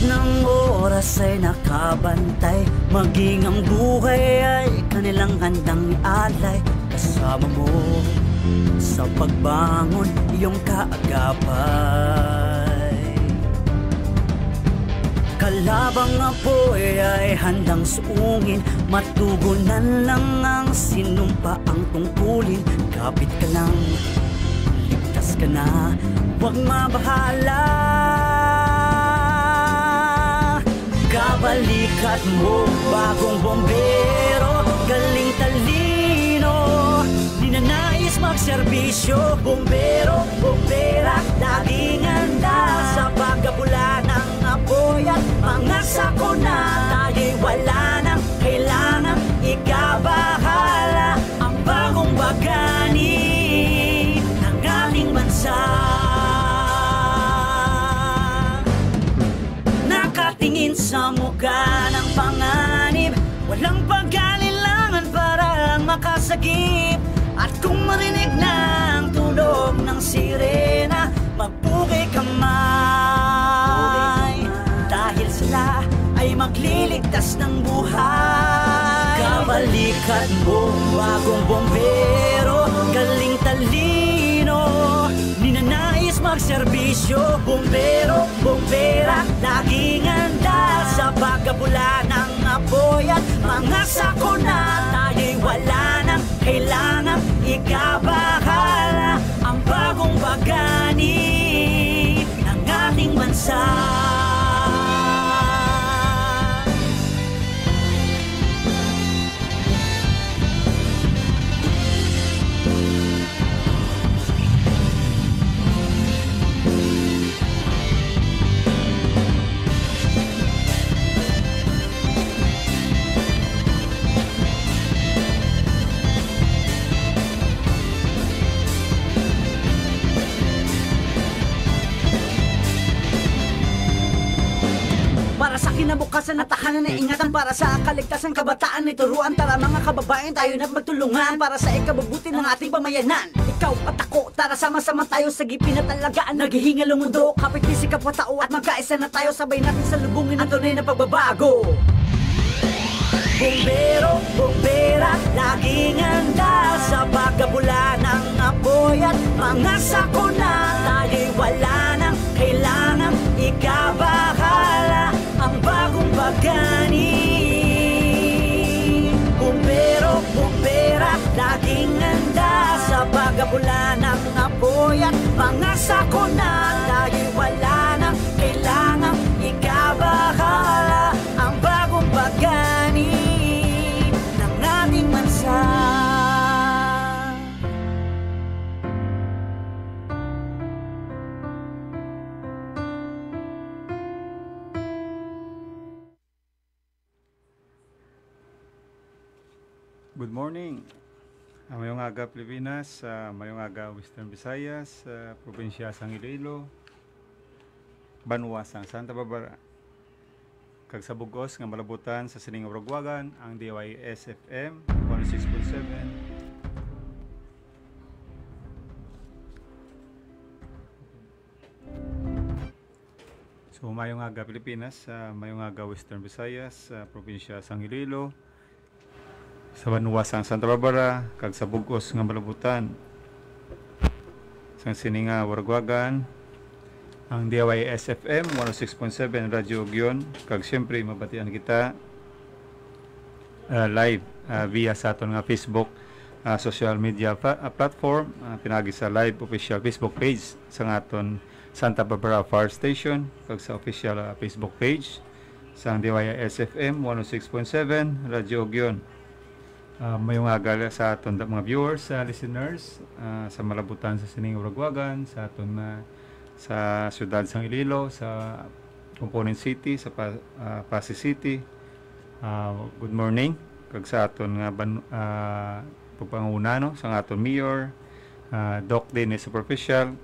ng oras ay nakabantay, maging ang buhay ay kanilang handang ialay. Kasama mo sa pagbangon, iyong kaagapay. Kalabang apoy ay handang suungin, matugunan lang ang sinumpa ang tungkulin. Kapit ka lang, ligtas ka na, huwag mabahala. Kabalikat mo, bagong bombero, galing talino, ninanais magserbisyo. Bombero, bombera, laging handa sa pagkabula ng apoy at mga sakuna. Tayo'y wala nang kailangang ikabahala. Ang bagong bagani ng ating bansa. Nakatingin sa mukha ng panganib, walang pag-alilangan para lang makasagip. At kung marinig na ang tunog ng sirena, magpugay kamay, dahil sila ay magliligtas ng buhay. Kabalikat mo, bagong bombero, galing talino, ninanais magserbisyo. Bombero, bombera, laging handa sa pagkabula ng apoy at mga sakuna. Tayo'y wala nang kailangang ikabahala. Ang bagong bagani ng ating bansa. Para sa kinabukasan at tahanan na ingatan, para sa kaligtasan kabataan ay turuan. Tara mga kababayan, tayo na magtulungan para sa ikabubuti ng ating pamayanan. Ikaw at ako, tara sama-sama tayo sa gipin at alagaan. Naghihingal ang mundo, kapit si kapwa-tao at magkaisa na tayo. Sabay natin salubungin ang tunay na pagbabago. Bombero, bombera, laging handa sa pagkabula ng apoy at mga sakuna. Tayo'y wala nang kailangang ikabahala. Ang bagong bagani. Bombero, bombera, laging handa sa pagkabula ng apoy at mga sakuna. Tayo'y wala nang kailangang ikabahala. Ang bagong bagani ng ating bansa. Good morning. Mayong aga Pilipinas, mayong aga Western Visayas, probinsya sang Iloilo, banwa sang Santa Barbara. Kag sa bugos nga malabutan sa sining Urugwagan ang DYS FM 106.7. So mayong aga Pilipinas, mayong aga Western Visayas, probinsya sang Iloilo, sa banwa sang Santa Barbara, kag sa bugos nga malabutan sang sining Urugwagan ang DYS FM 106.7 Radyo Ugyon. Kag siyempre mabatian kita live via sa aton nga Facebook social media platform, pinagi sa live official Facebook page sa aton Santa Barbara Fire Station, kag sa official Facebook page sa DYS FM 106.7 Radyo Ugyon. Mayong aga sa aton mga viewers, listeners sa malabutan sa sining Urugwagan, sa aton sa siyudad sang Iloilo, sa Component City, sa Pasig City. Good morning kag sa aton nga pagpanguna no sa aton mayor, Doc Dennis Superficial,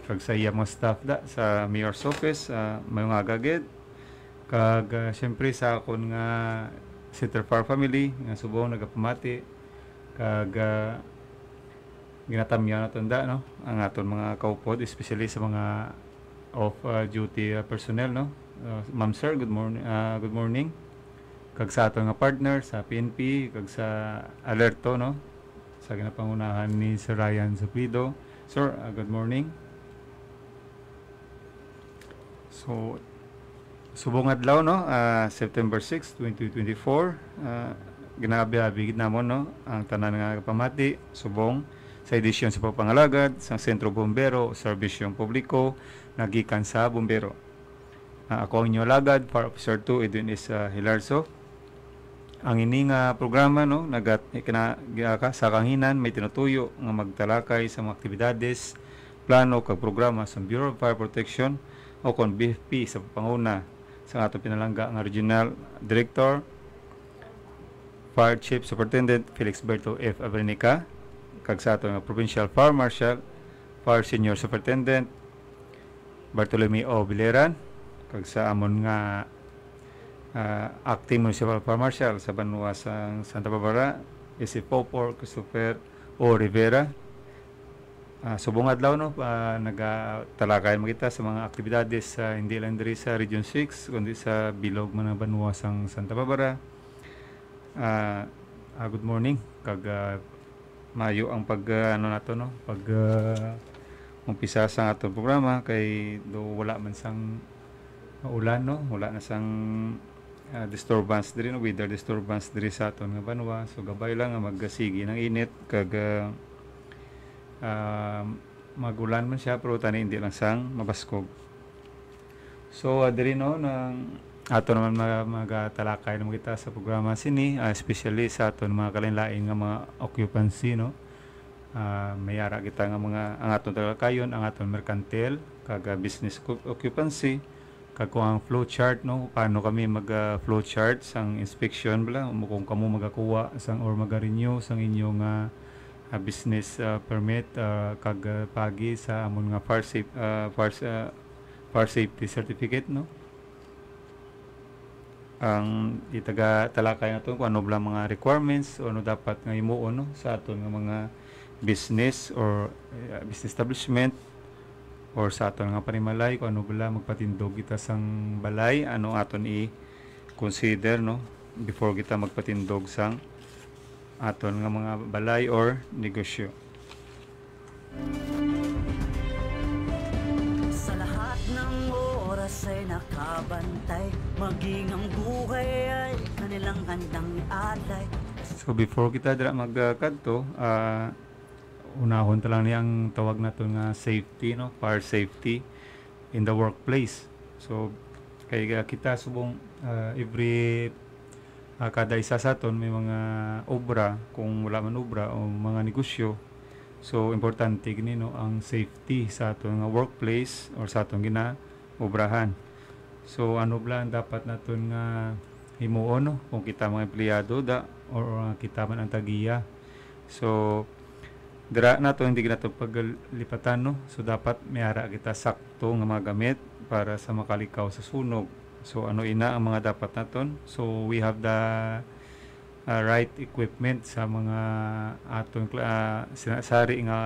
kag sa iya mga staff sa mayor's office. Mayong aga gid kag siyempre sa akon nga Sitter Far family nga subong nagapamati kag ginatamyan naton ang aton mga kaupod, especially sa mga off duty personnel no, Ma'am Sir, good morning. Good morning. Kag sa ato nga partner sa PNP, kag sa Alerto, no? Sa ginapangunahan ni Sir Ryan Suplido. Sir, good morning. So, subong adlaw, no? September 6, 2024. Ginabi-abigid namon, no? Ang tanan nga pamati, subong sa edisyon sa pagpangalagad sa Sentro Bombero o Serbisyong Publiko nagikan sa Bombero. Ako ang inyo alagad, Fire Officer 2, Edwin is Hilarso. Ang ini nga programa, no, sa kanginan may tinutuyo nga magtalakay sa mga aktibidades, plano kag programa sa Bureau of Fire Protection o kon BFP sa panguna sa ato pinalangga nga Regional Director Fire Chief Superintendent Felix Berto F. Abrenica, kag sa ato nga Provincial Fire Marshal Fire Senior Superintendent Bartolome O. Bileran, kag sa amon nga Acting Municipal Fire Marshal sa Banwa sa Santa Barbara, si Popor Christopher O. Rivera. Subong adlaw, no, nagatalakayan mo kita sa mga aktibidades sa hindi lang diri sa Region 6 kundi sa bilog mga Banwa sa Santa Barbara. Good morning, kag mayo ang nato, no, umpisa sa atong programa kay do wala man sang ulan, no, wala na sang disturbance diri, no, weather disturbance diri sa aton nga Banwa. So gabay lang nga maggasigi ng init kag magulan man siya pero tani hindi lang sang mabaskog. So diri, no, nang ato naman magatalakay naman kita sa programa sini, especially sa aton mga kalinlain nga mga occupancy, no. Mayara kita nga mga ang aton talakayon, ang aton merkantil kag business occupancy, kag ang flow chart, no, paano kami mag flow chart sang inspection bala kung kamo magakuha sang or maga-renew sang inyong business permit kag pagi sa amon nga fire safety certificate, no. Ang itaga talakay naton kung ano bala mga requirements o ano dapat nga himuon, no, sa aton nga mga business or business establishment or sa aton nga panimalay, kung ano bala magpatindog kita sang balay, ano aton i-consider, no, before kita magpatindog sang aton nga mga balay or negosyo. Sa lahat ng oras ay nakabantay, maging ang buhay ay kanilang handang ialay. So before kita dira magkadto, unahon ta lang niyang tawag naton nga safety, no, fire safety in the workplace. So kay kita subong every kada isa sa aton may mga obra, kung wala man obra o mga negosyo. So importante gini, no, ang safety sa aton nga workplace or sa aton ginaobrahan. So ano bala ang dapat naton nga himuon, no, kung kita mga empleyado da or kita man ang tagiya. So dira nato hindi nato paglipatan, no. So dapat mayara kita sakto nga mga gamit para sa makalikaw sa sunog. So ano ina ang mga dapat naton? So we have the right equipment sa mga aton sinasari nga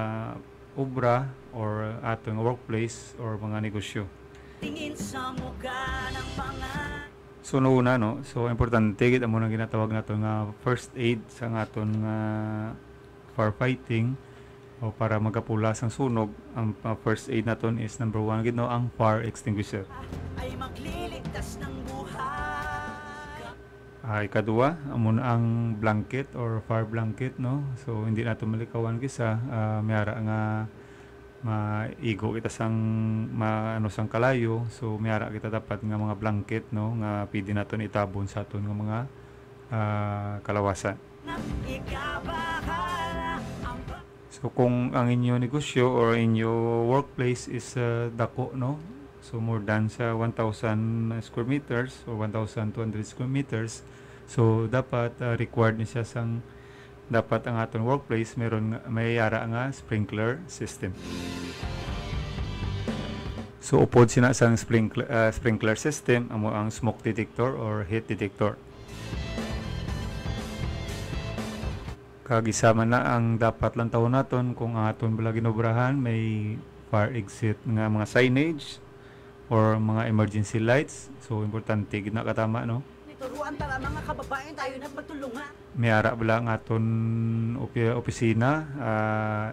obra or aton workplace or mga negosyo. Tingin sa mukha ng So una, no, so importante gid amo nang ginatawag nato nga first aid sa aton nga firefighting o para magapula sang sunog. Ang first aid naton is number 1 gid, no, ang fire extinguisher. ay magliligtas ng buhay. Ikaduha, amon ang blanket or fire blanket, no. So hindi nato malikawan kisa mayara nga maigo kita sang sang kalayo. So mayara kita dapat nga mga blanket, no, nga pwede naton itabon sa aton nga mga kalawasan. So kung ang inyo negosyo or inyo workplace is dako, no, so more than sa 1,000 square meters or 1,200 square meters, so dapat required ni siya sang dapat ang aton workplace may yara nga sprinkler system. So upod sina sang sprinkler system amo ang smoke detector or heat detector. Kag isama na ang dapat lang taon naton kung aton bala ginobrahan may fire exit nga mga signage or mga emergency lights. So importante gid na katama no. Turuan tara mga kababayan tayo na magtulungan. May ara bala ang aton opisina,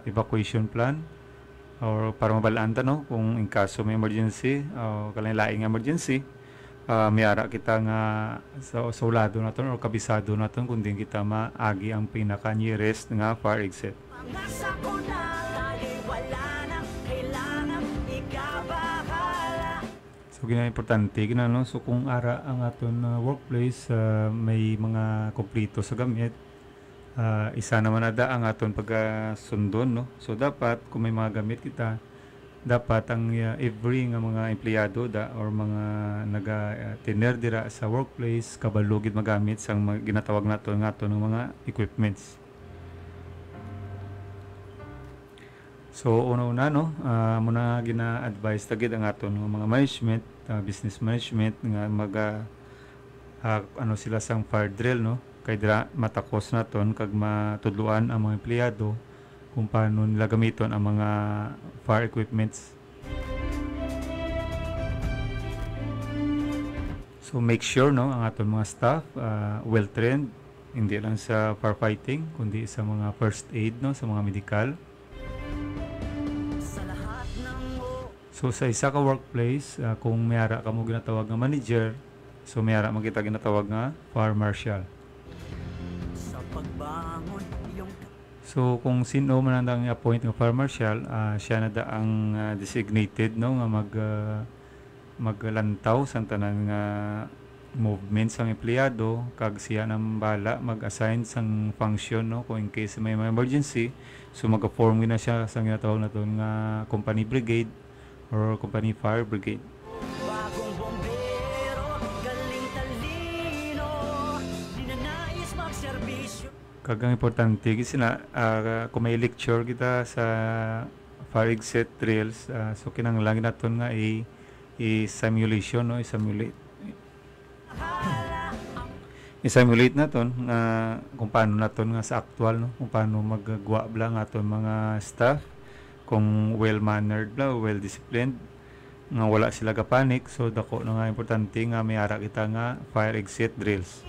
evacuation plan or para mabalaan ta no kung in kaso may emergency o kalain-laing emergency. May ara kita nga sa ulado naton or kabisado naton kung din kita maagi ang pinaka nearest nga fire exit. Nasa ko na tayo'y wala nang kailangan ikabahala. So importante gina no, so kung ara ang aton workplace may mga kompleto sa gamit, isa naman ada ang aton pagkasundon no. So dapat kung may mga gamit kita, dapat ang every nga mga empleyado or mga naga-tiner dira sa workplace kabalo gid magamit sang ginatawag naton ng mga equipments. So una-una no, muna gina-advise tagid ang aton mga management, business management nga ano sila sang fire drill no, kay dira matakos naton kag matudluan ang mga empleyado kung paano nila gamiton ang mga fire equipments. So make sure no ang aton mga staff well trained, hindi lang sa firefighting kundi sa mga first aid no, sa mga medical. So sa isa ka workplace, kung mayara ka mo ginatawag nga manager, so mayara mo kita ginatawag nga fire marshal. Sa pagbangon yung So kung sino man ang appoint nga fire marshal, siya na da ang designated no nga maglantaw sa tanan nga movements ang empleyado kag siya nang bala mag-assign sang function no kung in case may emergency. So mag-form na siya sa ginatawag naton nga company brigade or company fire brigade. bagong bombero, galing talino, di na nais magserbisyo. Kagang importante kasi na kung may lecture kita sa fire exit drills, so kinanglan naton nga i-simulation no, i-simulate naton nga kung paano naton nga sa actual no, kung paano maggawa bla nga aton mga staff, kung well-mannered bla, well-disciplined, nga wala sila ka panic. So dako na nga importante nga may ara kita nga fire exit drills.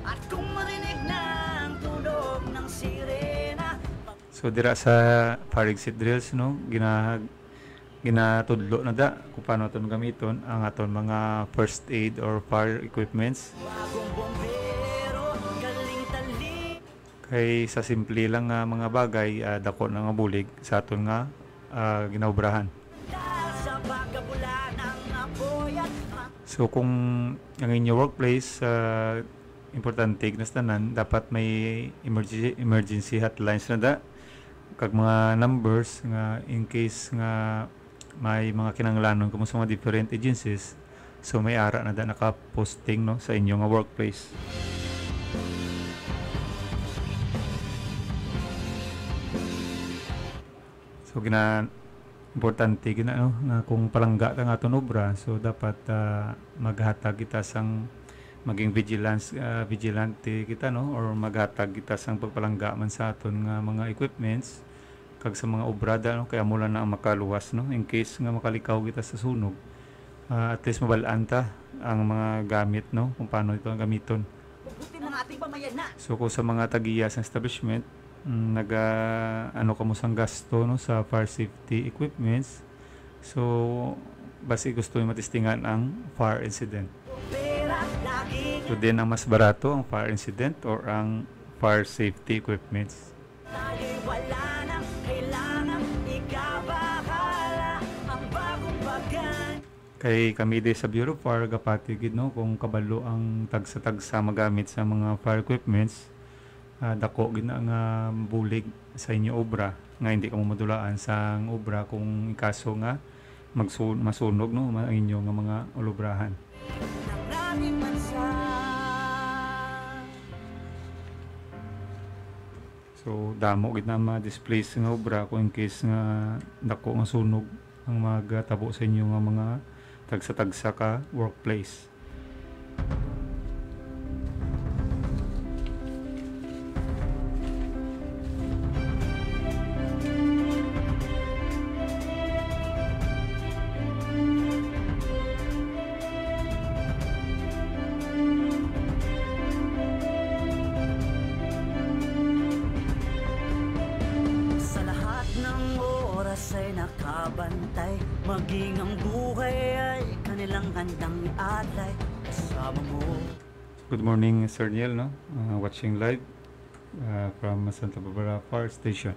At kung marinig na ang tunog ng sirena, So dira sa fire exit drills no, ginatudlo na da kung paano aton gamiton ang aton mga first aid or fire equipments. bagong bombero, galing talino. Kay sa simple lang nga mga bagay, dako na nga bulig sa aton nga ginaobrahan. Sa pagkabula ng apoy at So kung ang inyo workplace, importante na tanan, dapat may emergency hotlines na da kag mga numbers nga in case nga may mga kinanglanon kamo sa mga different agencies. So may ara na da naka-posting no sa inyo nga workplace. So importante gina no nga kung palangga ka nga aton obra, so dapat maghatag kita sang maging vigilante kita no, or maghatag kita sang pagpalangga man sa aton nga mga equipments kag sa mga obrada no, kaya mula na ang makaluwas no in case nga makalikaw kita sa sunog. At least mabalaan ta ang mga gamit no kung paano ito ang gamiton. bubuti ng ating pamayanan. So kung sa mga tagiya sa establishment, ano kamo sang gasto no sa fire safety equipments, so basi gusto yung matistingan ang fire incident. Pera, lagi So din ang mas barato ang fire incident or ang fire safety equipments. tayo'y wala nang kailangan ikabahala ang bagong bagan. Kay kami din sa Bureau of Fire gapatigid no kung kabalo ang tagsa-tagsa magamit sa mga fire equipments, dako gid na nga bulig sa inyo obra nga hindi ka madulaan sa obra kung kaso nga masunog no ang inyo nga mga olobrahan. Ng aming bansa. So damo gid na ma-displace nga obra kung in case nga dako nga sunog ang magtabo sa inyo nga mga tagsa-tagsa ka workplace. ang handang ialay kasama mo. Good morning, Sir Niel, no? Watching live from Santa Barbara Fire Station.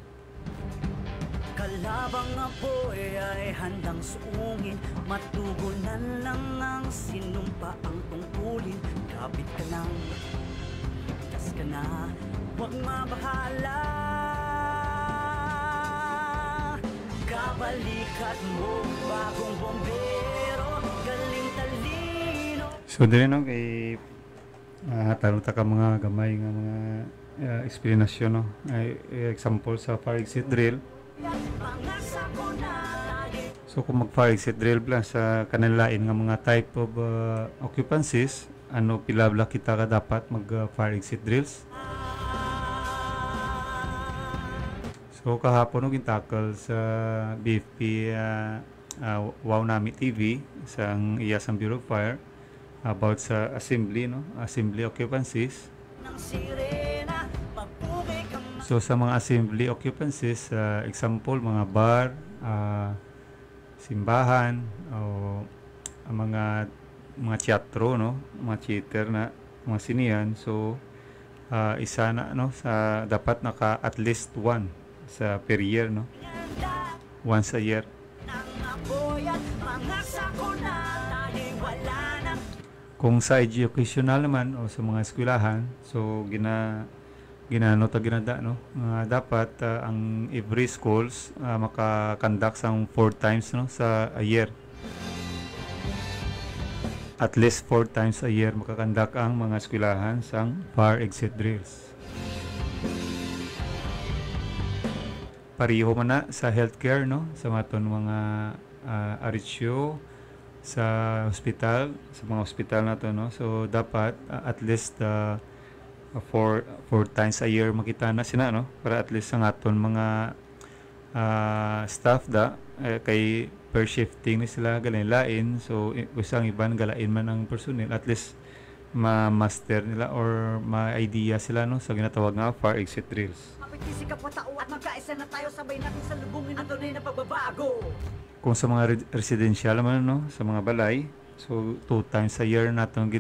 Kalabang apoy ay handang suungin, matugunan lang ang sinumpa ang tungkulin. Kapit ka lang, ligtas ka na, huwag mabahala. Kabalikat mo, bagong bombero, galing talino. So, din no, kay tanong ta ka mga gamay nga mga explanation, no? Example sa fire exit drill. So kung mag-fire exit drill plan sa kanalain nga mga type of occupancies, ano pilabla kita ka dapat mag-fire exit drills. So kahapon nung tackle sa BFP Wow Nami TV sa Iyasang Bureau of Fire about sa assembly, no? Assembly occupancies. So sa mga assembly occupancies, example mga bar, simbahan o mga teatro, no, mga theater na mga sinihan. So isa na, no, sa dapat naka at least one sa per year, no, once a year. Kung sa educational naman o sa mga eskwelahan, so ginada, no, dapat ang every schools maka-conduct sang 4 times, no, sa a year. At least 4 times a year maka-conduct ang mga eskwelahan sang fire exit drills. Pariho man na sa healthcare, no, sa maton mga RHO sa hospital, sa mga hospital na to, no. So dapat at least 4 times a year makita na sina, no, para at least ang aton mga staff kay per shifting ni sila galain-lain. So usang iban galain man ang personnel, at least ma-master nila or ma-idea sila, no, sa ginatawag nga fire exit drills. Mapitisi ka pa tao at magkaisa na tayo, sabay natin sa lubungin ang tunay na pagbabago. Kung sa mga residential naman, no, sa mga balay, so 2 times a year naton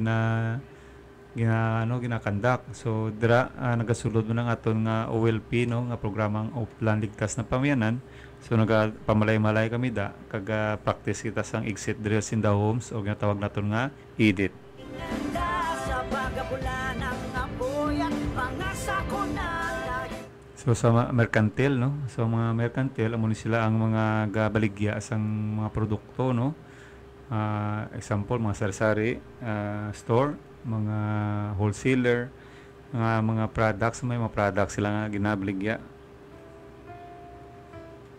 ginakandak. So dira nagasulod mo ng aton nga OLP, no, nga programang Uplan Ligtas na Pamayanan. So nagapamalay-malay kami kaga practice kita sang exit drills in the homes o ginatawag naton nga EDIT. So sa merkantil, no, so mga merkantil amo ni sila ang mga gabaligya sang mga produkto, no. Example mga sari-sari store, mga wholesaler, mga products, may mga products sila nga ginabaligya.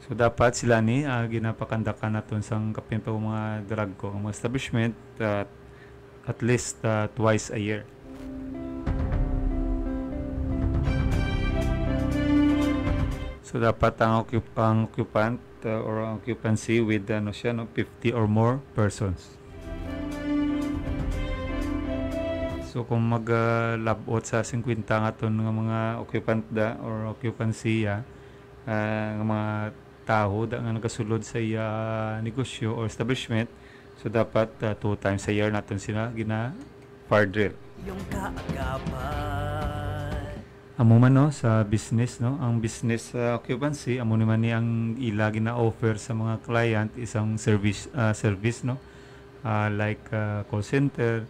So dapat sila ni ginapakandakan naton sang kapin pa mga drug ko, mga establishment at least twice a year. So dapat ang occupant or occupancy with 50 or more persons. So kung maglabot sa 50 nga ton nga mga occupant or occupancy nga mga tao nga nagasulod sa negosyo or establishment, so dapat 2 times a year naton sila gina fire drill. Yung amo man, no, sa business, no, ang business occupancy amo naman ni ang ilagi na offer sa mga client isang service, no, like call center,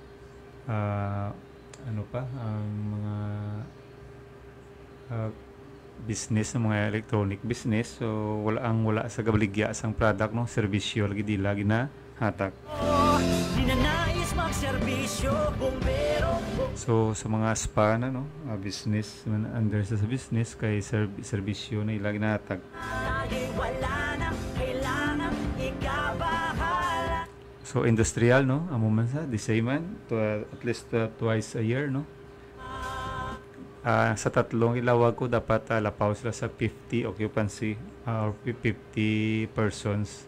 ano pa ang mga business ng mga electronic business. So wala sa gabaligya sang product, no, serbisyo lagi di lagi na hatak. Dinanais magserbisyo, bombero. So sa mga spa na, no, business man under sa business kay serbisyo na ilagi na hatak. So industrial, no, amo man sa the same man at least twice a year, no. Sa tatlong ilawag ko dapat lapaw sila sa 50 occupancy or 50 persons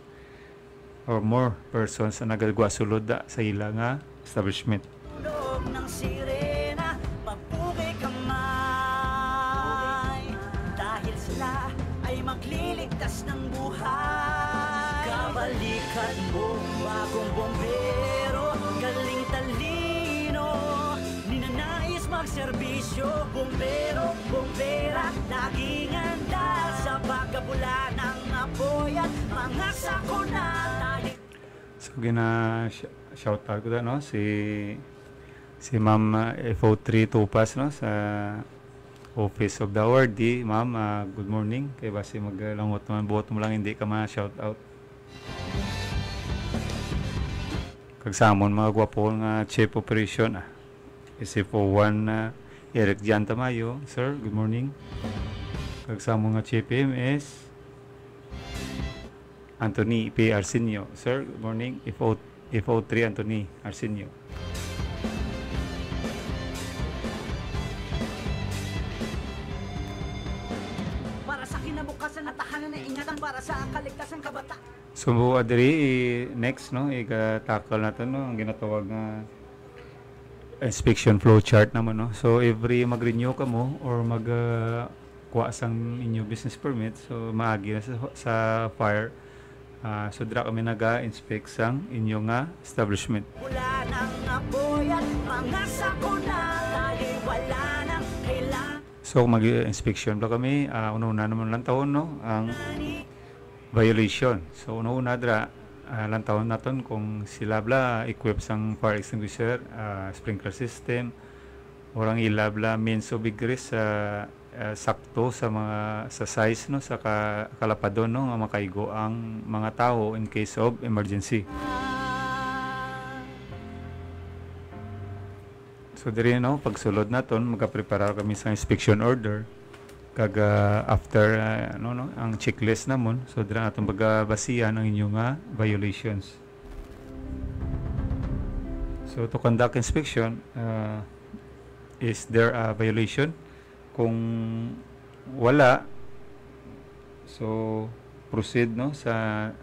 or more persons na nagagwasulod sa ila nga establishment. Ng sirena, pagpugay kamay, dahil sila ay magliligtas ng buhay. Kabalikan mo, bagong bombero, serbisyo, bumbero, bumbera, laging handa sa pagkabula ng apoy at mga sakuna. So shout out ko na, no, si Ma'am FO3 Tupas, no, sa Office of the Awardee. Ma'am, good morning. Kaya basi maglangot naman, buhat mo lang hindi ka ma-shout out. Kagsamon mga gwapo nga Chief Operation, SFO1 Eric Jan Tamayo, sir, good morning. Kagsamon nga Chief PMS Anthony P. Arsenio, sir, good morning. FO3 Anthony Arsenio. Para sa kinabukasan at tahanan na ingatan para sa kaligtasan kabataan. So, next, no, tackle natin, no, ang ginatawag na inspection flow chart naman, no. So, every mag-renew ka mo or kuha sang inyo business permit, so maagi na sa fire. So, dira kami naga-inspect sang inyo nga establishment. Wala nang apoy at mga sakuna, dahil wala nang kailangan. So, mag-inspection pa kami, una-una naman lang taon, no, ang violation. So, una-una dra, lang taon natin kung sila bla equip sang fire extinguisher, sprinkler system, orang ilabla means of egress sakto sa size, no, sa kalapadon, no, nga makaigo ang mga tao in case of emergency. So, diri, no, pagsulod naton magaprepara kami sa inspection order. After ang checklist namon, so dira natong bagabasihan ang inyong violations. So to conduct inspection, is there a violation? Kung wala, so proceed, no, sa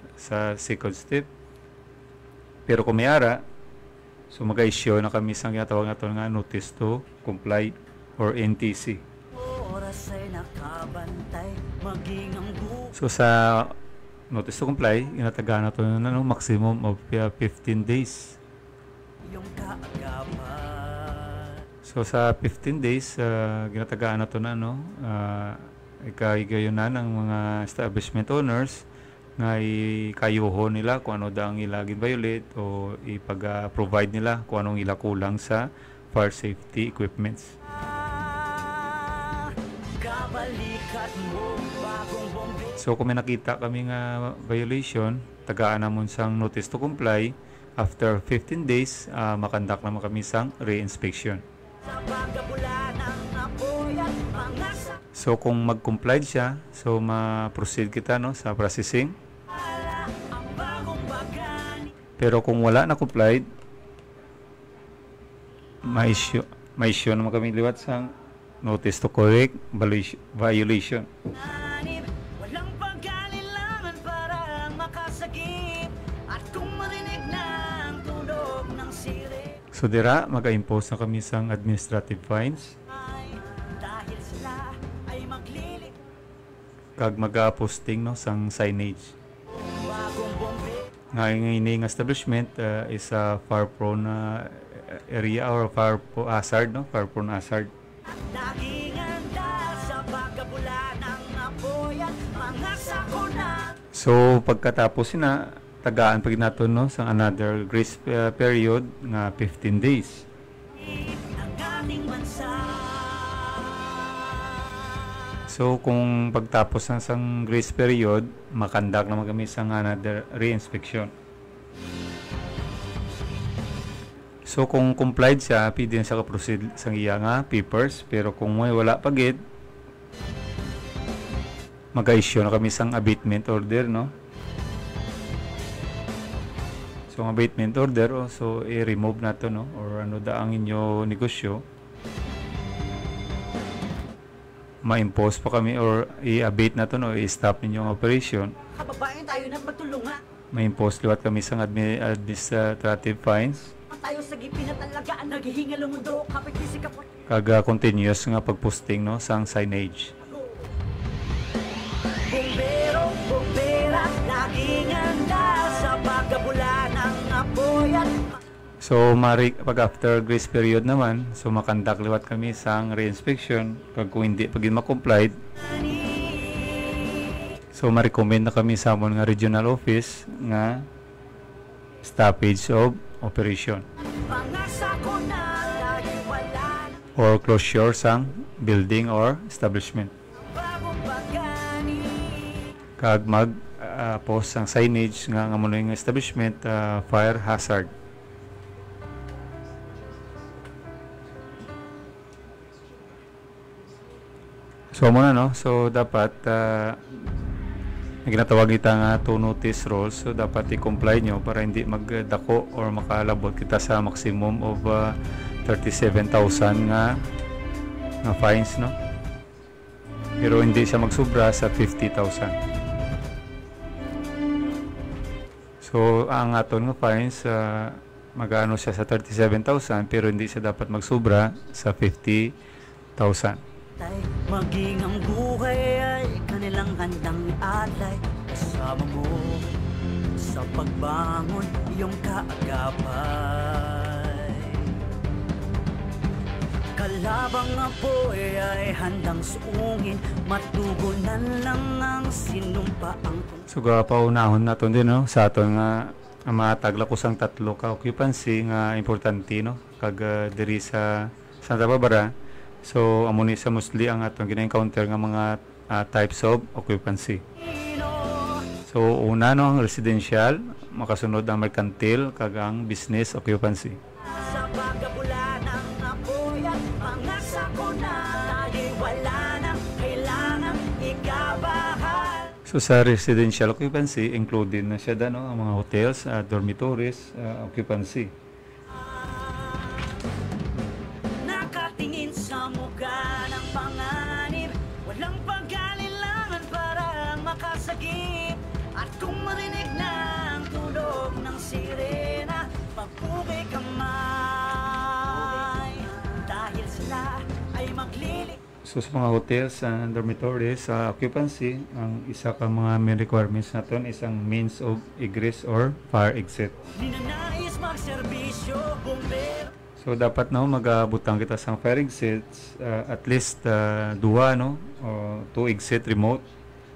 second step. Pero kung may ara, so mag-issue na kami sa ginatawag naton nga notice to comply or NTC. So sa notice to comply, inatagaan na ito na, no, maximum of 15 days. So sa 15 days, ginatagaan na ito na, no, ikahigayon na ng mga establishment owners nga ikayuho nila kung ano daw ang ilagin violate o ipag-provide nila kung anong ila kulang sa fire safety equipments. So kung may nakita kami nga violation, tagaan namon sang notice to comply. After 15 days, makandak naman kami sang re-inspection. So kung mag-comply siya, so ma-proceed kita, no, sa processing. Pero kung wala na complied, ma-issue naman kami liwat sang notice to correct violation. Walang pagkalilangan para makasagip at kung marinig ng tunog ng sirip. So dira, mag-impose na kami sang administrative fines. Dahil sila ay maglilit. Kag mag-posting, no, sang signage. Ngayon nga establishment is a fire prone area or fire hazard, no, fire prone hazard. Laging handa sa pagkabula ng apoy at mga sakuna. So pagkatapos na tagaan pag naton, no, sa another grace period nga 15 days. Ang ating bansa. So kung pagtapos ng sang grace period, makandak naman kami sa another re-inspection. So kung complied siya, pwede na siya ka-proceed sa iya nga papers. Pero kung may wala pagid, mag-issue na kami sang abatement order, no. So ang abatement order, so i-remove na to, no, or ano da ang inyo negosyo, ma-impose pa kami or i-abate na to, no, i-stop ninyo ang operation. Kababayan tayo na magtulungan. Ma-impose liwat kami sang administrative fines. Tayo sa gipin na talaga ang naghihinga lumundo. Kapit si kapot. Kaga continuous nga pagposting, no, sang signage. Bumbero, bumbera, laging handa sa pagkabula ng apoy at So pag after grace period naman, so makandak liwat kami sang re-inspection kung hindi pagin ma-complied. So ma-recommend na kami sa amon nga regional office nga stoppage of operation or closure sang building or establishment. Kag post sang signage nga muna yung establishment fire hazard. So muna no, so dapat ginatawag kita nga to notice rules, so dapat i-comply nyo para hindi magdako or makalabot kita sa maximum of 37,000 nga fines no, pero hindi siya magsubra sa 50,000. So ang aton nga fines mag-ano siya sa 37,000 pero hindi siya dapat magsubra sa 50,000. Maging ang buhay ay kanilang handang alay, kasama mo sa pagbangon iyong kaagapay. Kalabang apoy ay handang suungin, matugunan lang ang sinumpaang. So paunahon naton din no sa aton nga matagla ko sang tatlo ka occupancy nga importante no kag diri sa Santa Barbara. So amo ni sa mostly ang atong gina-encounter nga mga types of occupancy. So una no ang residential, makasunod ang mercantil kag ang business occupancy. Sa pagkabulan ng apoy at mga sakuna, wala nang kailangang ikabahan. So sa residential occupancy, included na siya no ang mga hotels, dormitories, occupancy. Nakatingin sa mukha ng panganib, walang pag-alilangan parang makasagip. At kung marinig na ang tulog ng sirena, pagpugay kamay, dahil sila ay maglilik. So sa mga hotels and dormitories, occupancy, ang isa ka mga main requirements naton is ang means of egress or fire exit. Ninanais magserbisyo, bumbero. So dapat no magabutang kita sa fire exits at least duha no o two exit remote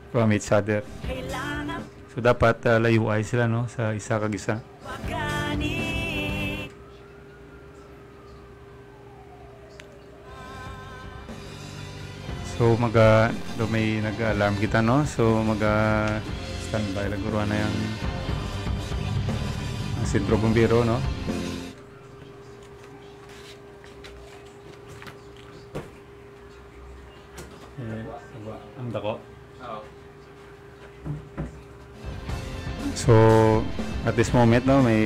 from each other. Kailangan So dapat layuay sila no sa isa kag isa. pagani. So do may nag-alarm kita no. So standby lang guro na yang ang sentro bombero no. Ang dako. So at this moment no may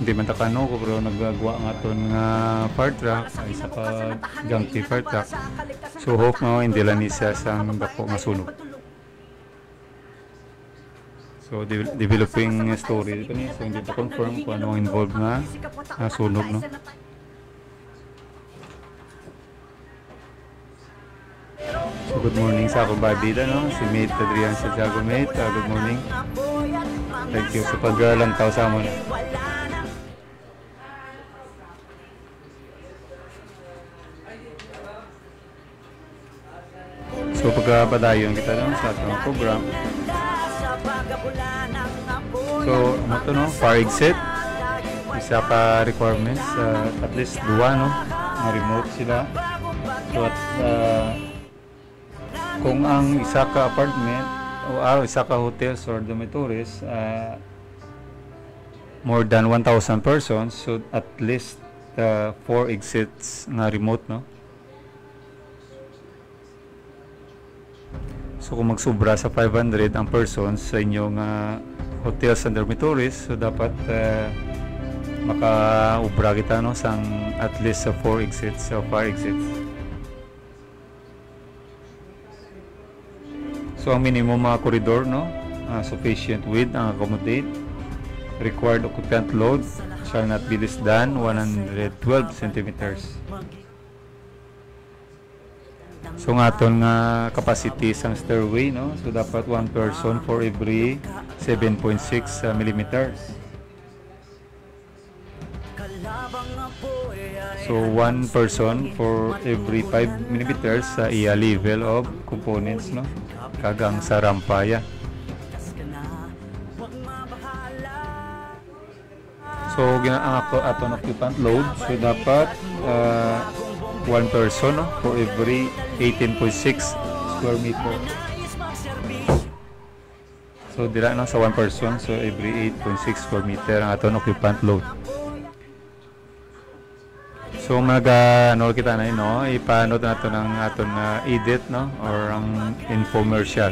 hindi man takano ko pero nagagawa nga ton nga fire truck ay sa gangti fire truck. So hope no hindi lang siya sa dako nga sunog. So developing story pa niya, so hindi pa confirm kung ano ang involved nga sunog no. So good morning sa akong badita no, si Mate Adrian Santiago. Mate, good morning. Thank you sa paglantaw sa amon. So pagpadayon kita no sa atong program. So ano to no, fire exit. Isa pa requirements, at least duwa no, nga remote sila. So at kung ang isa ka apartment o isa ka hotels or dormitories more than 1,000 persons, so at least 4 exits nga remote no. So kung magsubra sa 500 ang persons sa inyong hotels and dormitories, so dapat makaubra kita no sang at least 4 exits o 5 exits. So ang minimum mga koridor no, sufficient width ang accommodate. Required occupant load shall not be less than 112 centimeters. So nga aton nga capacity sang stairway no, so dapat 1 person for every 7.6 millimeters. So, one person for every 5 millimeters sa iya level of components, no? Kagang sa rampaya. So, ang aton occupant load, so dapat one person, no? For every 18.6 square meter. So, dira na sa one person, so every 8.6 square meter ang aton occupant load. So ano kita na no, ipanood nato ng aton edit, no, or ang infomercial.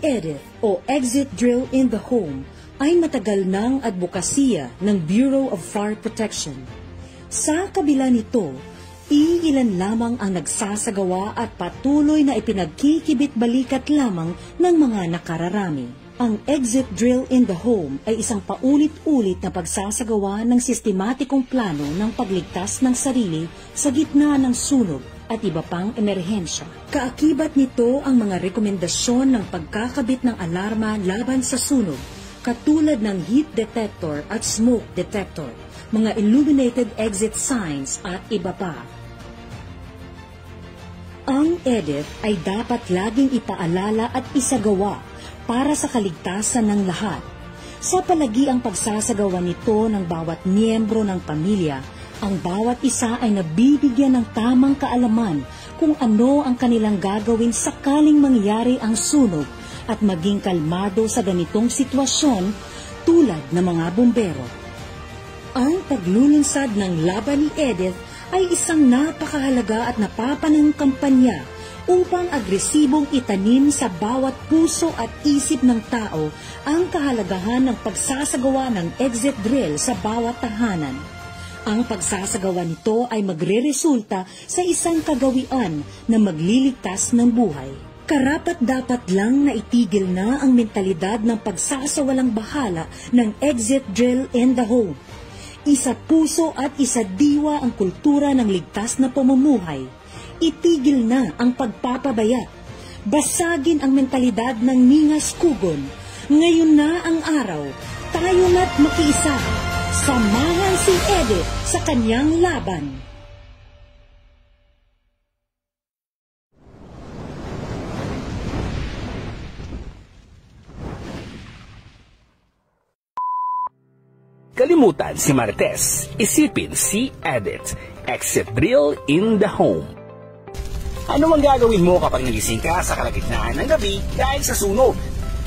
EDIT o Exit Drill in the Home ay matagal ng advokasya ng Bureau of Fire Protection. Sa kabila nito, iilan lamang ang nagsasagawa at patuloy na ipinagkikibit-balikat lamang ng mga nakararami. Ang Exit Drill in the Home ay isang paulit-ulit na pagsasagawa ng sistematikong plano ng pagligtas ng sarili sa gitna ng sunog at iba pang emerhensya. Kaakibat nito ang mga rekomendasyon ng pagkakabit ng alarma laban sa sunog, katulad ng heat detector at smoke detector, mga illuminated exit signs at iba pa. Ang EDIT ay dapat laging ipaalala at isagawa para sa kaligtasan ng lahat. Sa palagiang pagsasagawa nito ng bawat miyembro ng pamilya, ang bawat isa ay nabibigyan ng tamang kaalaman kung ano ang kanilang gagawin sakaling mangyari ang sunog at maging kalmado sa ganitong sitwasyon tulad ng mga bumbero. Ang paglulunsad ng laban ni EDIT ay isang napakahalaga at napapanahong kampanya upang agresibong itanim sa bawat puso at isip ng tao ang kahalagahan ng pagsasagawa ng exit drill sa bawat tahanan. Ang pagsasagawa nito ay magreresulta sa isang kagawian na magliligtas ng buhay. Karapat-dapat lang na itigil na ang mentalidad ng pagsasawalang bahala ng exit drill in the home. Isa puso at isa diwa ang kultura ng ligtas na pamumuhay. Itigil na ang pagpapabaya. Basagin ang mentalidad ng ningas kugon. Ngayon na ang araw, tayo na't makiisa. Samahan si EDIT sa kanyang laban. Kalimutan si Marites. Isipin si Edit. Exit drill in the home. Ano ang gagawin mo kapag nagising ka sa kalagitnaan ng gabi dahil sa sunog?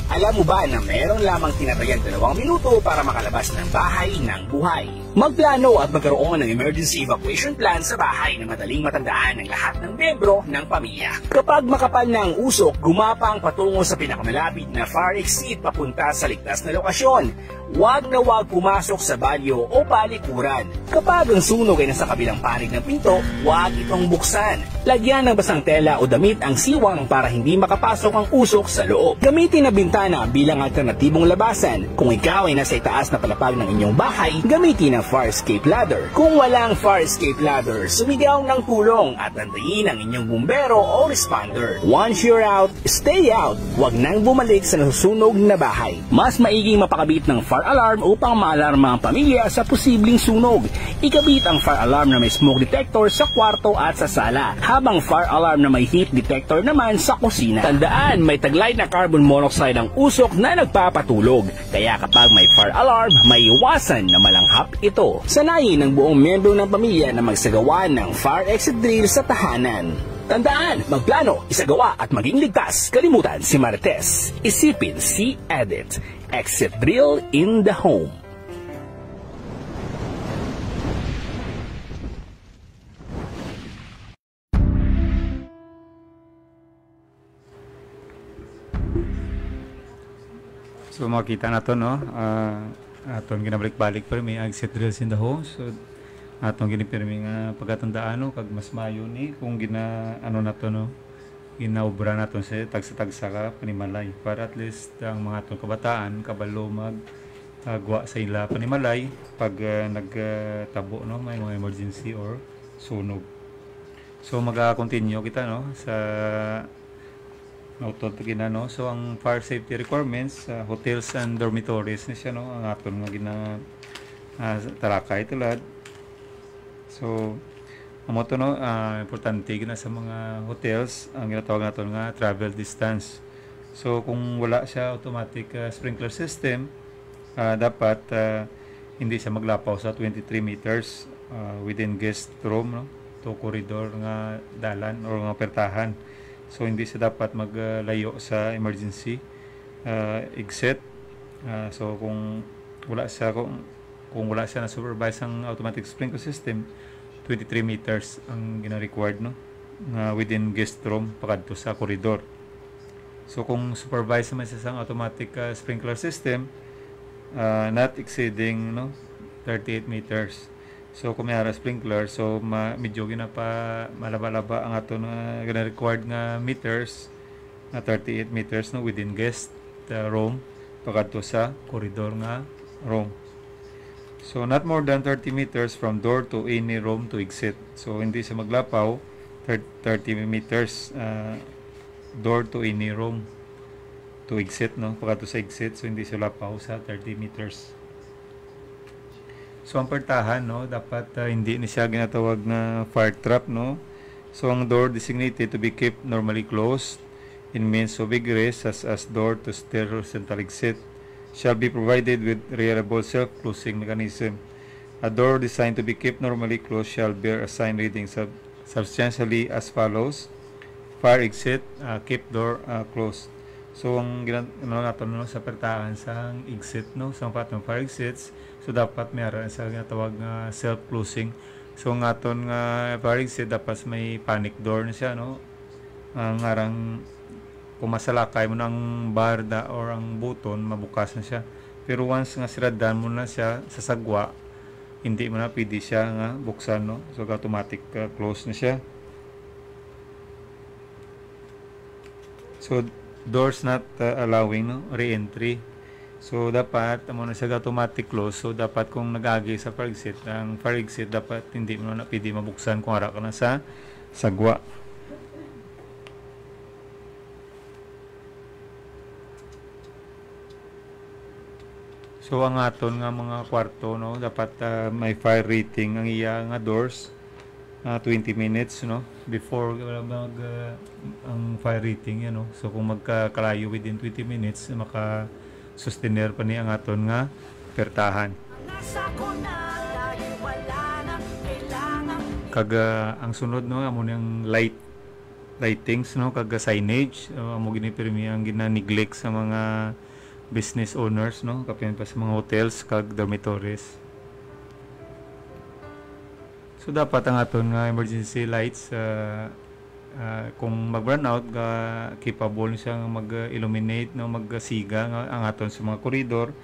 Alam mo ba na meron lamang tinatayang 2 minuto para makalabas ng bahay ng buhay? Magplano at magkaroon ng emergency evacuation plan sa bahay na madaling matandaan ng lahat ng miyembro ng pamilya. Kapag makapal na ang usok, gumapang patungo sa pinakamalapit na fire exit papunta sa ligtas na lokasyon. Huwag na huwag pumasok sa banyo o palikuran. Kapag ang sunog ay nasa kabilang panig ng pinto, huwag itong buksan. Lagyan ng basang tela o damit ang siwang para hindi makapasok ang usok sa loob. Gamitin na bintana bilang alternatibong labasan. Kung ikaw ay nasa itaas na palapag ng inyong bahay, gamitin ang fire escape ladder. Kung walang fire escape ladder, sumigaw ng tulong at antayin ang inyong bumbero o responder. Once you're out, stay out. Huwag nang bumalik sa nasusunog na bahay. Mas maiging mapakabit ng fire alarm upang maalarma ang pamilya sa posibleng sunog. Ikabit ang fire alarm na may smoke detector sa kwarto at sa sala, habang fire alarm na may heat detector naman sa kusina. Tandaan, may taglay na carbon monoxide ang usok na nagpapatulog. Kaya kapag may fire alarm, may iwasan na malanghap ito. Sanayin ng buong miyembro ng pamilya na magsagawa ng fire exit drill sa tahanan. Tandaan, magplano, isagawa at maging ligtas. Kalimutan si Marites. Isipin si Edit. Exit drill in the home. So makita na to, no? Aton ginabalik-balik pa may exit drills in the home. So atong ginipirmi nga pagkatandaan, no, kag mas mayo ni kung ano na to, no, ginaubra naton sa tagsa-tagsa ka panimalay para at least ang mga atong kabataan kabalo gwa sa ila panimalay pag nagtabo, no, may mga emergency or sunog. So maga-continue kita, no, sa nautod gina, no. So ang fire safety requirements sa hotels and dormitories ni siya, no, ang aton nga talakay tulad. So amo to, no, importante gina sa mga hotels ang ginatawag naton nga travel distance. So kung wala siya automatic sprinkler system, dapat hindi siya maglapaw sa 23 meters within guest room, no, to corridor nga dalan or nga pertahan. So hindi siya dapat maglayo sa emergency exit. So kung wala siya na supervise ang automatic sprinkler system, 23 meters ang gina-required, no, within guest room pakadto sa corridor. So kung supervise naman siya sa automatic sprinkler system, not exceeding, no, 38 meters. So kung may sprinkler, so medyo ginapa malaba-laba ang ato na gina-required nga meters na 38 meters, no, within guest room pakadto sa corridor nga room. So not more than 30 meters from door to any room to exit. So hindi siya maglapaw 30 meters door to any room to exit, no, pakadto sa exit. So hindi siya lapaw sa 30 meters. So ang pertahan, no, dapat hindi ni siya ginatawag na fire trap, no. So ang door designated to be kept normally closed in means so vigorous as door to stair or central exit shall be provided with reliable self-closing mechanism. A door designed to be kept normally closed shall bear a sign reading substantially as follows: fire exit, keep door closed. So ang natin, no, sa pertahan sa exit, no, sa patong fire exits, so dapat mayroon sa ginatawag nga self-closing. So ang aton nga fire exit dapat may panic door na siya, no. Ang arang kung masalakay mo ng barda or ang buton, mabukas na siya. Pero once nga siradan mo na siya sa sagwa, hindi mo na pwede siya nga buksan, no. So automatic close na siya. So doors not allowing, no, re-entry. So dapat mo na siya automatic close. So dapat kung nag-agi sa fire exit, ang fire exit dapat hindi mo na pwede mabuksan kung ara ka na sa sagwa. So ang aton nga mga kwarto, no, dapat may fire rating ang iya nga doors 20 minutes, no, before ang fire rating yan, no. So kung magkakalayo within 20 minutes, maka sustainer pa niya ang aton nga pertahan. Kaga ang sunod no amo yang lightings no kaga signage amo ginipirmi ang gina-neglect sa mga business owners no kapin pa sa mga hotels kag dormitories. So dapat ang aton nga emergency lights kung mag-burn out capable siya nga mag-illuminate no magsiga nga ang aton sa mga koridor,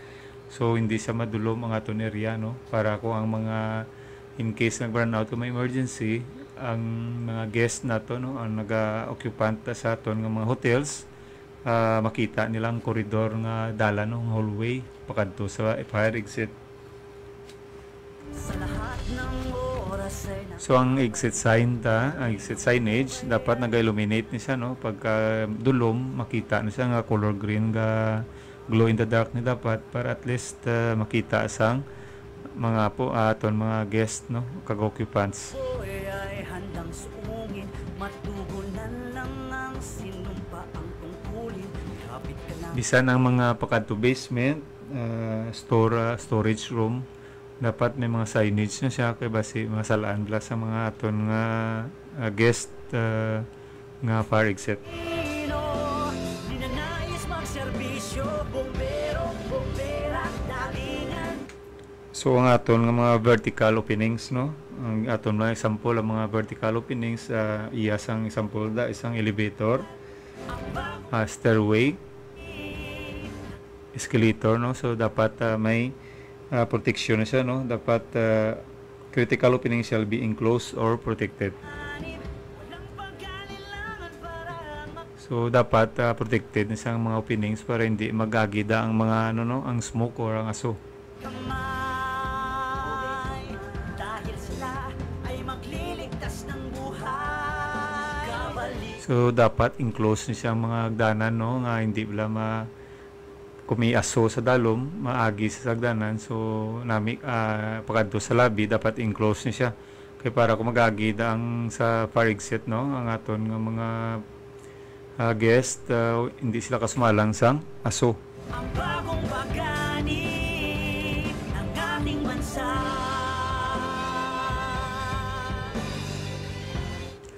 so hindi sa madulom ang aton area no para kung ang mga in case nag-burn out kung may emergency ang mga guest nato no ang naga-occupant sa aton nga mga hotels makita nilang koridor nga dala no hallway pakadto sa fire exit. So ang exit sign ang exit signage dapat naga-illuminate ni siya no pagka dulom makita na siya nga color green nga glow in the dark ni dapat para at least makita sang mga po aton mga guest no kag occupants. Bisan ang mga pakadto basement storage room dapat may mga signage na siya kay basi masalaan bala sa mga aton nga guest nga fire exit. So ang aton nga mga vertical openings no ang aton mga example ang mga vertical openings iya sang example da isang elevator, stairway, escalator no so dapat may protection na siya no dapat critical opening shall be enclosed or protected. So dapat protected na siyang mga openings para hindi magagida ang mga ano no ang smoke or ang aso. So dapat enclosed ni siyang mga hagdanan no nga hindi bala kung may aso sa dalom maagi sa hagdanan so nami pakadto sa lobby dapat enclosed ni siya kay para kung magagi ang sa fire exit no ang aton nga mga guest hindi sila kasumalang sang aso. Ang bagong bagani ng ating bansa.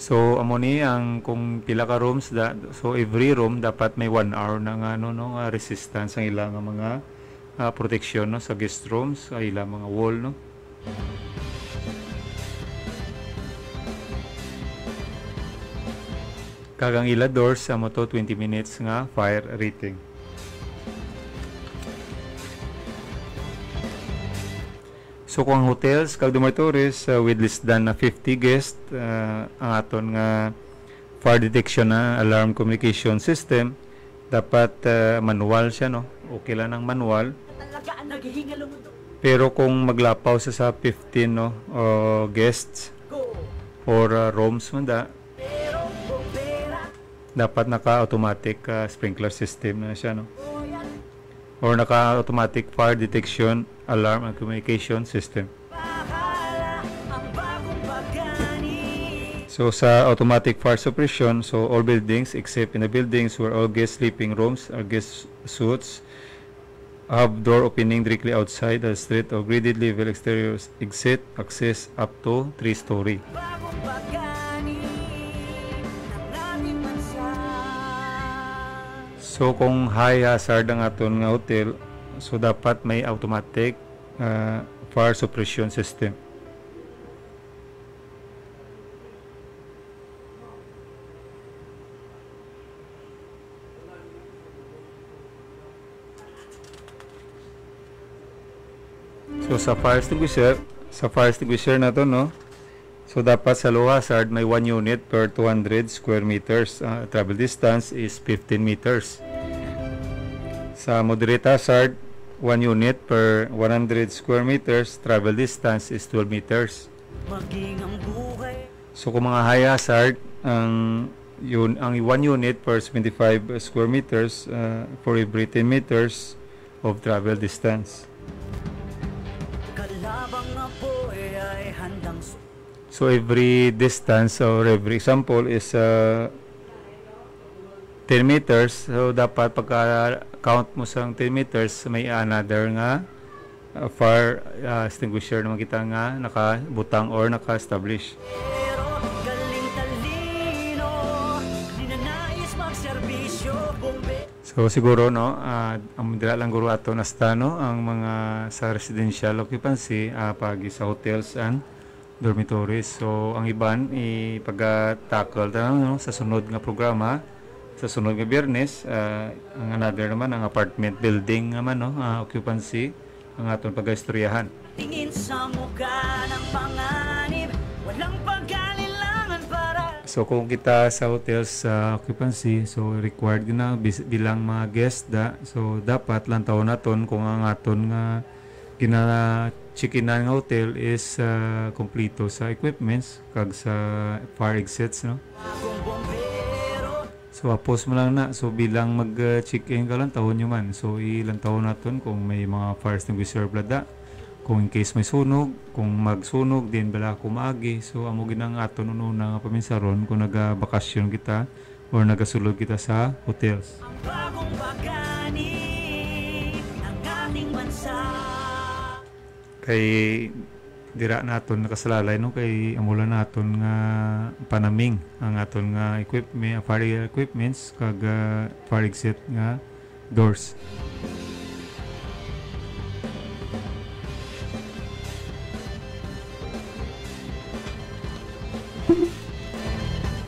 So amo ni ang kung pila ka rooms so every room dapat may 1 hour na nga no resistance ang ilang mga protection no sa guest rooms sa ilang mga wall no. Kagang ila doors amo to 20 minutes nga fire rating. So kung hotels kag dormitories with less than 50 guests ang aton nga fire detection na alarm communication system dapat manual siya no okay lang ang manual. Pero kung maglapaw sa 15 no guests or rooms man dapat naka-automatic sprinkler system na siya no or naka-automatic fire detection alarm and communication system. So sa automatic fire suppression, so all buildings except in the buildings where all guest sleeping rooms or guest suites have door opening directly outside the street or graded level exterior exit access up to 3-story. So kung high hazard ang aton nga hotel, so dapat may automatic fire suppression system. So sa fire extinguisher na to no. So dapat sa low hazard may 1 unit per 200 square meters. Travel distance is 15 meters. Sa moderate hazard, 1 unit per 100 square meters. Travel distance is 12 meters. So kung mga high hazard, ang 1 unit per 75 square meters for every 10 meters of travel distance. So every distance or every example is 10 meters. So dapat pagka count mo sa 10 meters may another nga fire extinguisher naman kita nga nakabutang or naka-establish. Pero galing talino, di na nais magserbisyo, bombe. So siguro no, ang dila lang guro ato nasta no ang mga sa residential occupancy pagi sa hotels and dormitories. So ang iban ipag-tackle no, sa sunod nga programa sa sunod nga Biyernes. Ang another naman ang apartment building naman no, occupancy ang aton pag-istoryahan. Tingin sa mukha ng panganib, walang pag-alilangan para. So kung kita sa hotels occupancy, so required na bilang mga guest da. So dapat lang taon naton kung ang aton nga gina-checkinan nga hotel is kompleto sa equipments kag sa fire exits no. So apos mo lang na, so bilang mag-check-in ka lang taon nyo man. So ilang taon naton kung may mga fire extinguisher blada, kung in case may sunog, kung magsunog din bala kumagi. So amo ginang aton una nga paminsaron kung naga-bakasyon kita or nagasulod kita sa hotels. Ang bagong bagani ng ating bansa. Kay dira naton nakasalalay no, kay amulan naton nga panaming ang aton nga equipment, fire equipments kag fire exit nga doors.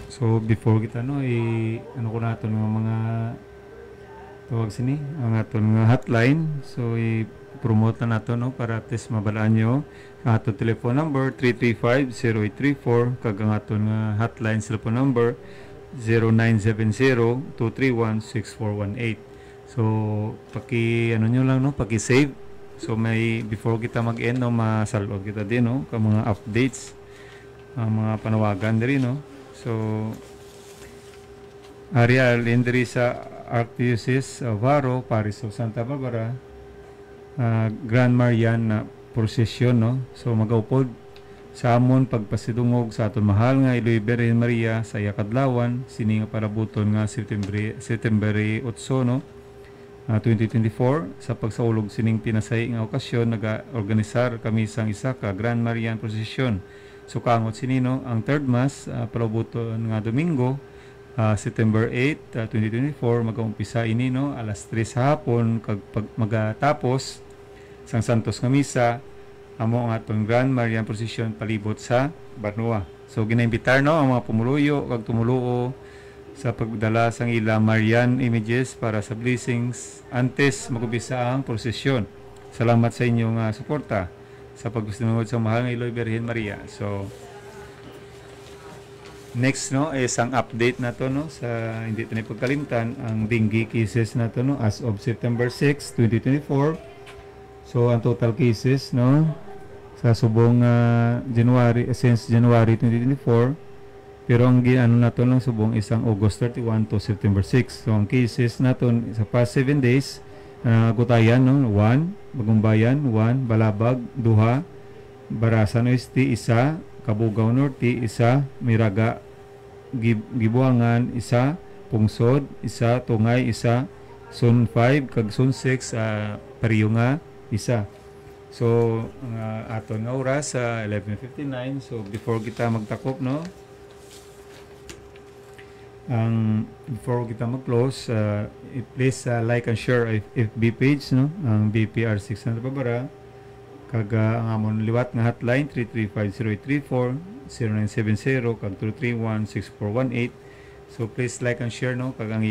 So before kita no ano ko naton nga mga tawag sini ang aton nga hotline. So promote na nato no para at least mabalaan nyo ang aton telephone number 335-0834 kag ang aton nga hotline cellphone number 0970-231-6418. So ano nyo lang no, paki-save. So may before kita mag-end no, masalod kita din no ka mga updates, mga panawagan diri no. So Arial indiri sa Archdiocese of Haro, Parish of Santa Barbara, Grand Marian na prosesyon no. So magaupod sa amon pagpasidungog sa aton mahal nga Iloy Virgen Maria sa Yakadlawan sini nga parabuton nga September 8 no, 2024. Sa pagsaulog sining pinasay nga okasyon naga-organisar kami sang isa ka Grand Marian prosesyon. So kaangot sini no ang third mass parabuton nga Domingo, September 8, 2024 mag-umpisa ini no alas 3 sa hapon kag magatapos sang Santos nga misa amo ang atong Grand Marian Procession palibot sa Banua. So ginaimbitar no ang mga pumuluyo kag tumuluo sa pagdala sang ila Marian images para sa blessings antes mag-umpisa ang prosesyon. Salamat sa inyong suporta sa pagsunod sa mahal nga Iloy Virgen Maria. So next no is ang update na to no sa hindi tayo pagkalimtan ang dengue cases na to no as of September 6, 2024. So ang total cases no sa subong since January 2024, pero ang ano na to ng subong isang August 31 to September 6. So ang cases naton sa past 7 days Gutayan no 1, Bagumbayan 1, Balabag 2, Barasan Oeste 1, Kabugaw Norte 1, Miraga Gibuangan 1, Pungsod 1, Tungay 1, Sun 5 kag Sun 6 Pariyunga 1. So aton nga oras sa 11:59. So before kita magtakop no, before kita mag-close, please like and share FB page no, ang BPR6 Santa Barbara kag ang amon liwat nga hotline 335-0834 0970 kag 231-6418. So please like and share no kag ang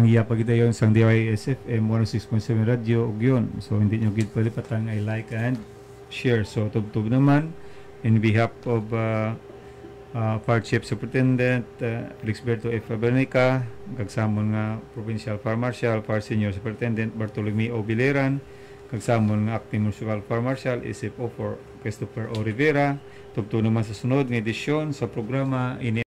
iya pagita yon sang DYSFM 106.7 radio ug yun. So hindi nyo gid palipatan ay like and share. So tubtub naman in behalf of Fire Chief Superintendent Felixberto F. Abernica, kagsamon nga Provincial Fire Marshal, Fire Senior Superintendent Bartolomeo Bileran, kagsamon nga Acting Municipal Fire Marshal SFO for Christopher O. Rivera. Tubto naman sa sunod nga edisyon sa programa ini